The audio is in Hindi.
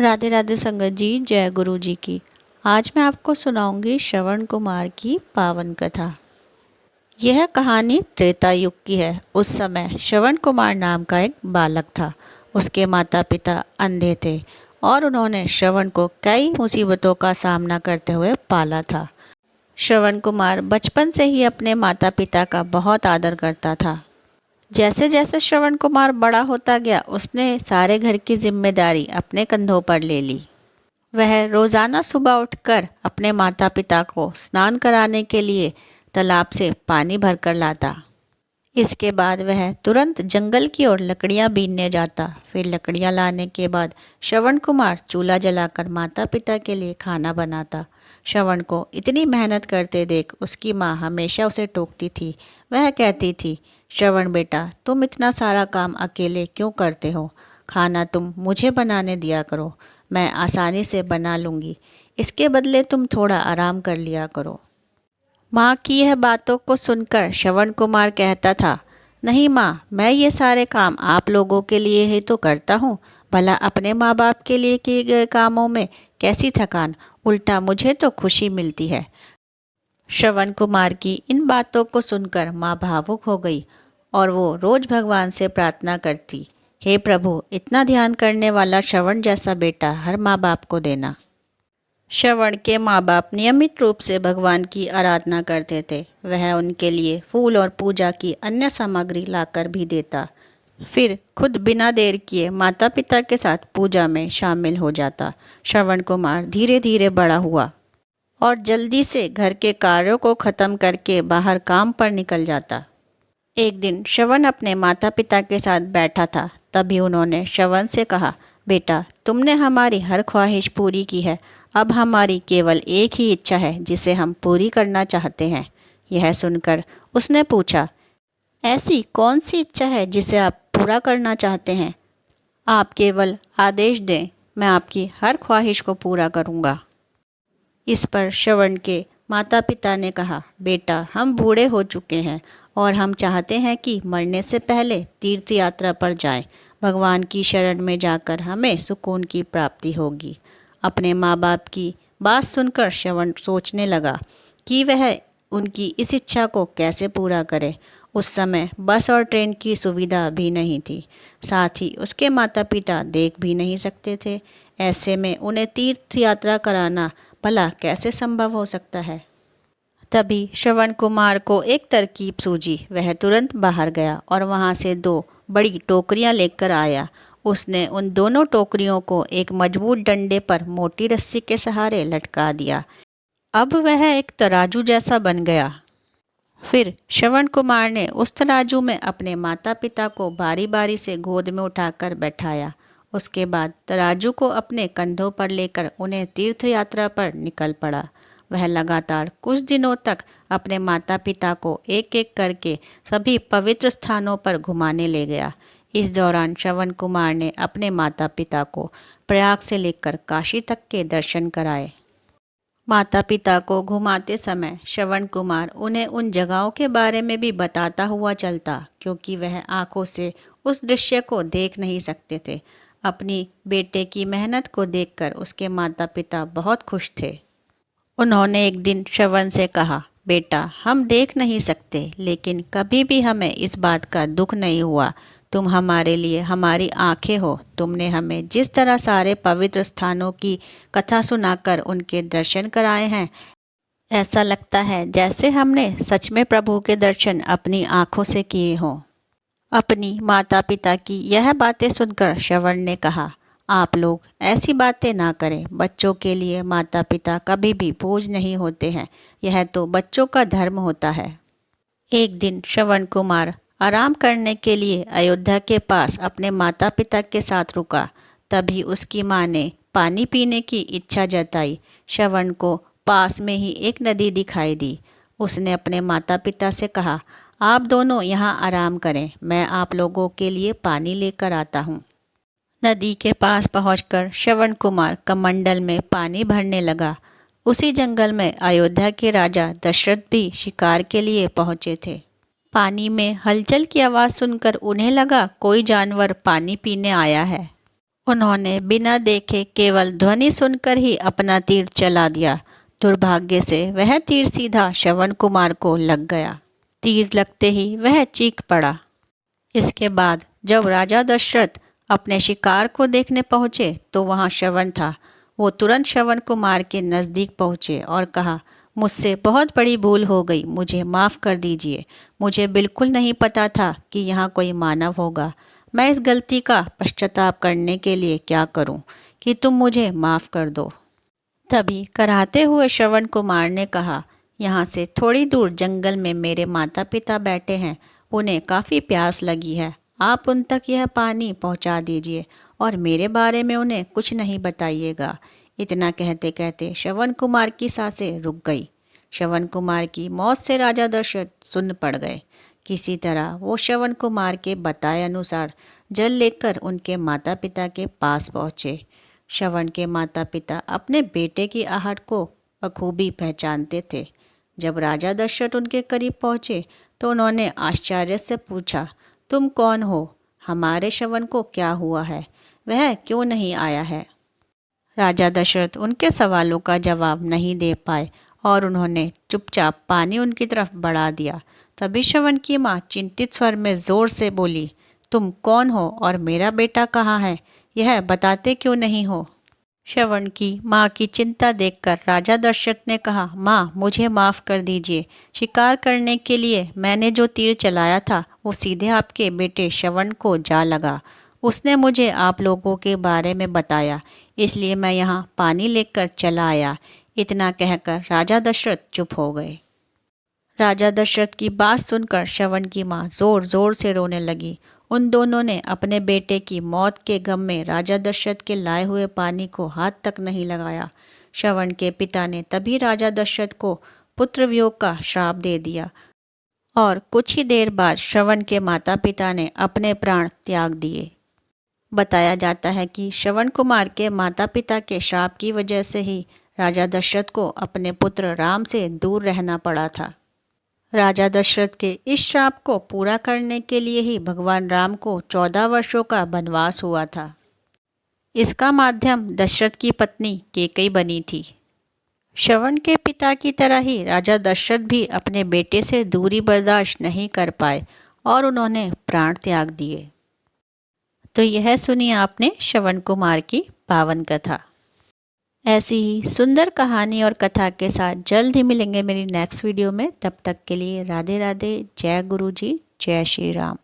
राधे राधे संगत जी, जय गुरु जी की। आज मैं आपको सुनाऊंगी श्रवण कुमार की पावन कथा। यह कहानी त्रेता युग की है। उस समय श्रवण कुमार नाम का एक बालक था। उसके माता पिता अंधे थे और उन्होंने श्रवण को कई मुसीबतों का सामना करते हुए पाला था। श्रवण कुमार बचपन से ही अपने माता पिता का बहुत आदर करता था। जैसे जैसे श्रवण कुमार बड़ा होता गया, उसने सारे घर की जिम्मेदारी अपने कंधों पर ले ली। वह रोजाना सुबह उठकर अपने माता पिता को स्नान कराने के लिए तालाब से पानी भरकर लाता। इसके बाद वह तुरंत जंगल की ओर लकड़ियां बीनने जाता। फिर लकड़ियां लाने के बाद श्रवण कुमार चूल्हा जलाकर माता पिता के लिए खाना बनाता। श्रवण को इतनी मेहनत करते देख उसकी माँ हमेशा उसे टोकती थी। वह कहती थी, श्रवण बेटा, तुम इतना सारा काम अकेले क्यों करते हो? खाना तुम मुझे बनाने दिया करो, मैं आसानी से बना लूँगी। इसके बदले तुम थोड़ा आराम कर लिया करो। माँ की यह बातों को सुनकर श्रवण कुमार कहता था, नहीं माँ, मैं ये सारे काम आप लोगों के लिए ही तो करता हूँ। भला अपने माँ बाप के लिए किए गए कामों में कैसी थकान, उल्टा मुझे तो खुशी मिलती है। श्रवण कुमार की इन बातों को सुनकर माँ भावुक हो गई और वो रोज भगवान से प्रार्थना करती, हे प्रभु, इतना ध्यान करने वाला श्रवण जैसा बेटा हर माँ बाप को देना। श्रवण के माँ बाप नियमित रूप से भगवान की आराधना करते थे। वह उनके लिए फूल और पूजा की अन्य सामग्री लाकर भी देता। फिर खुद बिना देर किए माता पिता के साथ पूजा में शामिल हो जाता। श्रवण कुमार धीरे धीरे बड़ा हुआ और जल्दी से घर के कार्यों को खत्म करके बाहर काम पर निकल जाता। एक दिन श्रवण अपने माता पिता के साथ बैठा था। तभी उन्होंने श्रवण से कहा, बेटा, तुमने हमारी हर ख्वाहिश पूरी की है। अब हमारी केवल एक ही इच्छा है जिसे हम पूरी करना चाहते हैं। यह सुनकर उसने पूछा, ऐसी कौन सी इच्छा है जिसे आप पूरा करना चाहते हैं? आप केवल आदेश दें, मैं आपकी हर ख्वाहिश को पूरा करूँगा। इस पर श्रवण के माता पिता ने कहा, बेटा, हम बूढ़े हो चुके हैं और हम चाहते हैं कि मरने से पहले तीर्थ यात्रा पर जाएं। भगवान की शरण में जाकर हमें सुकून की प्राप्ति होगी। अपने माँ बाप की बात सुनकर श्रवण सोचने लगा कि वह उनकी इस इच्छा को कैसे पूरा करे। उस समय बस और ट्रेन की सुविधा भी नहीं थी। साथ ही उसके माता पिता देख भी नहीं सकते थे। ऐसे में उन्हें तीर्थ यात्रा कराना भला कैसे संभव हो सकता है? तभी श्रवण कुमार को एक तरकीब सूझी। वह तुरंत बाहर गया और वहां से 2 बड़ी टोकरियां लेकर आया। उसने उन दोनों टोकरियों को एक मजबूत डंडे पर मोटी रस्सी के सहारे लटका दिया। अब वह एक तराजू जैसा बन गया। फिर श्रवण कुमार ने उस तराजू में अपने माता पिता को बारी बारी से गोद में उठाकर बैठाया। उसके बाद तराजू को अपने कंधों पर लेकर उन्हें तीर्थ यात्रा पर निकल पड़ा। वह लगातार कुछ दिनों तक अपने माता पिता को एक एक करके सभी पवित्र स्थानों पर घुमाने ले गया। इस दौरान श्रवण कुमार ने अपने माता पिता को प्रयाग से लेकर काशी तक के दर्शन कराए। माता पिता को घुमाते समय श्रवण कुमार उन्हें उन जगहों के बारे में भी बताता हुआ चलता, क्योंकि वह आंखों से उस दृश्य को देख नहीं सकते थे। अपनी बेटे की मेहनत को देखकर उसके माता पिता बहुत खुश थे। उन्होंने एक दिन श्रवण से कहा, बेटा, हम देख नहीं सकते, लेकिन कभी भी हमें इस बात का दुख नहीं हुआ। तुम हमारे लिए हमारी आंखें हो। तुमने हमें जिस तरह सारे पवित्र स्थानों की कथा सुनाकर उनके दर्शन कराए हैं, ऐसा लगता है जैसे हमने सच में प्रभु के दर्शन अपनी आंखों से किए हों। अपनी माता पिता की यह बातें सुनकर श्रवण ने कहा, आप लोग ऐसी बातें ना करें। बच्चों के लिए माता पिता कभी भी बोझ नहीं होते हैं। यह तो बच्चों का धर्म होता है। एक दिन श्रवण कुमार आराम करने के लिए अयोध्या के पास अपने माता पिता के साथ रुका। तभी उसकी माँ ने पानी पीने की इच्छा जताई। श्रवण को पास में ही एक नदी दिखाई दी। उसने अपने माता पिता से कहा, आप दोनों यहाँ आराम करें, मैं आप लोगों के लिए पानी लेकर आता हूँ। नदी के पास पहुंचकर श्रवण कुमार कमंडल में पानी भरने लगा। उसी जंगल में अयोध्या के राजा दशरथ भी शिकार के लिए पहुंचे थे। पानी में हलचल की आवाज़ सुनकर उन्हें लगा कोई जानवर पानी पीने आया है। उन्होंने बिना देखे केवल ध्वनि सुनकर ही अपना तीर चला दिया। दुर्भाग्य से वह तीर सीधा श्रवण कुमार को लग गया। तीर लगते ही वह चीख पड़ा। इसके बाद जब राजा दशरथ अपने शिकार को देखने पहुँचे तो वहाँ श्रवण था। वो तुरंत श्रवण कुमार के नज़दीक पहुँचे और कहा, मुझसे बहुत बड़ी भूल हो गई, मुझे माफ़ कर दीजिए। मुझे बिल्कुल नहीं पता था कि यहाँ कोई मानव होगा। मैं इस गलती का पश्चाताप करने के लिए क्या करूँ कि तुम मुझे माफ़ कर दो। तभी कराहते हुए श्रवण कुमार ने कहा, यहाँ से थोड़ी दूर जंगल में मेरे माता पिता बैठे हैं, उन्हें काफ़ी प्यास लगी है। आप उन तक यह पानी पहुँचा दीजिए और मेरे बारे में उन्हें कुछ नहीं बताइएगा। इतना कहते कहते श्रवण कुमार की सांसें रुक गई। श्रवण कुमार की मौत से राजा दशरथ सुन्न पड़ गए। किसी तरह वो श्रवण कुमार के बताए अनुसार जल लेकर उनके माता पिता के पास पहुँचे। श्रवण के माता पिता अपने बेटे की आहट को बखूबी पहचानते थे। जब राजा दशरथ उनके करीब पहुँचे तो उन्होंने आश्चर्य से पूछा, तुम कौन हो? हमारे श्रवण को क्या हुआ है? वह क्यों नहीं आया है? राजा दशरथ उनके सवालों का जवाब नहीं दे पाए और उन्होंने चुपचाप पानी उनकी तरफ बढ़ा दिया। तभी श्रवण की माँ चिंतित स्वर में जोर से बोली, तुम कौन हो और मेरा बेटा कहाँ है? यह बताते क्यों नहीं हो? श्रवण की माँ की चिंता देखकर राजा दशरथ ने कहा, माँ मुझे माफ़ कर दीजिए। शिकार करने के लिए मैंने जो तीर चलाया था वो सीधे आपके बेटे श्रवण को जा लगा। उसने मुझे आप लोगों के बारे में बताया, इसलिए मैं यहाँ पानी लेकर चला आया। इतना कहकर राजा दशरथ चुप हो गए। राजा दशरथ की बात सुनकर श्रवण की माँ ज़ोर ज़ोर से रोने लगी। उन दोनों ने अपने बेटे की मौत के गम में राजा दशरथ के लाए हुए पानी को हाथ तक नहीं लगाया। श्रवण के पिता ने तभी राजा दशरथ को पुत्र वियोग का श्राप दे दिया और कुछ ही देर बाद श्रवण के माता पिता ने अपने प्राण त्याग दिए। बताया जाता है कि श्रवण कुमार के माता पिता के श्राप की वजह से ही राजा दशरथ को अपने पुत्र राम से दूर रहना पड़ा था। राजा दशरथ के इस श्राप को पूरा करने के लिए ही भगवान राम को 14 वर्षों का वनवास हुआ था। इसका माध्यम दशरथ की पत्नी कैकेयी बनी थी। श्रवण के पिता की तरह ही राजा दशरथ भी अपने बेटे से दूरी बर्दाश्त नहीं कर पाए और उन्होंने प्राण त्याग दिए। तो यह सुनिए आपने श्रवण कुमार की पावन कथा। ऐसी ही सुंदर कहानी और कथा के साथ जल्द ही मिलेंगे मेरी नेक्स्ट वीडियो में। तब तक के लिए राधे राधे। जय गुरु जी, जय श्री राम।